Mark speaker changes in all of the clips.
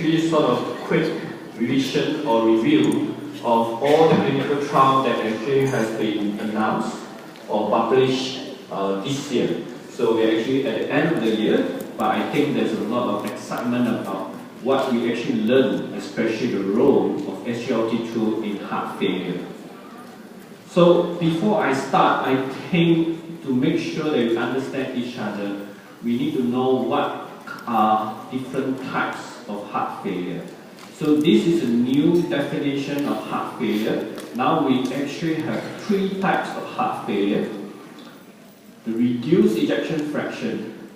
Speaker 1: actually sort of quick revision or review of all the clinical trials that actually has been announced or published this year. So we're actually at the end of the year, but I think there's a lot of excitement about what we actually learn, especially the role of SGLT2 in heart failure. So before I start, I think to make sure that we understand each other, we need to know what are different types of heart failure. So this is a new definition of heart failure. Now we actually have three types of heart failure: the reduced ejection fraction,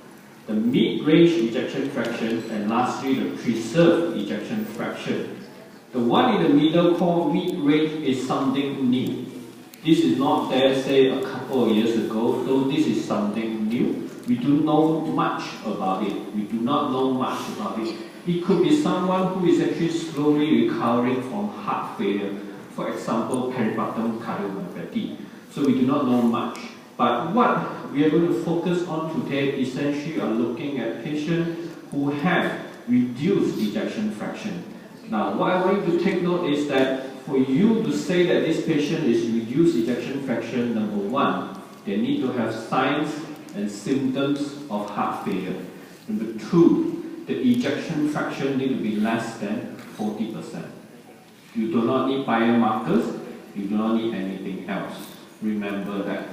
Speaker 1: the mid-range ejection fraction, and lastly the preserved ejection fraction. The one in the middle called mid-range is something new. This is not there, say, a couple of years ago, so this is something new. We do know much about it. We do not know much about it. It could be someone who is actually slowly recovering from heart failure, for example, peripartum cardiomyopathy. So we do not know much. But what we are going to focus on today essentially are looking at patients who have reduced ejection fraction. Now, what I want you to take note is that for you to say that this patient is reduced ejection fraction, number one, they need to have signs and symptoms of heart failure. Number two, the ejection fraction need to be less than 40%. You do not need biomarkers, you do not need anything else. Remember that.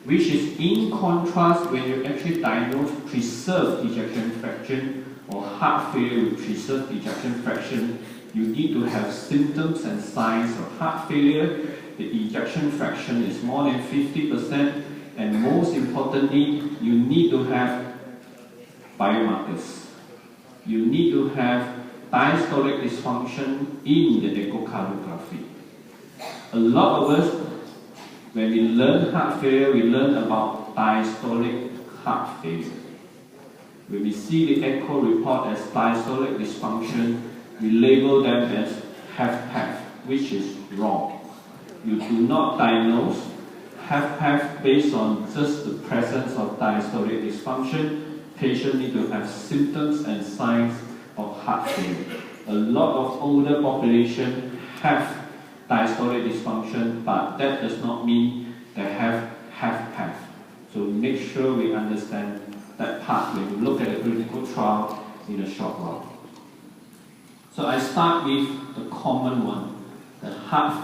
Speaker 1: Which is in contrast when you actually diagnose preserved ejection fraction or heart failure with preserved ejection fraction, you need to have symptoms and signs of heart failure. The ejection fraction is more than 50%, and most importantly, you need to have biomarkers. You need to have diastolic dysfunction in the echocardiography. A lot of us, when we learn heart failure, we learn about diastolic heart failure. When we see the echo report as diastolic dysfunction, we label them as HFpEF, which is wrong. You do not diagnose HFpEF based on just the presence of diastolic dysfunction. Patients need to have symptoms and signs of heart failure. A lot of older population have diastolic dysfunction, but that does not mean they have HFpEF. So make sure we understand that part when we look at the clinical trial in a short while. So I start with the common one, the heart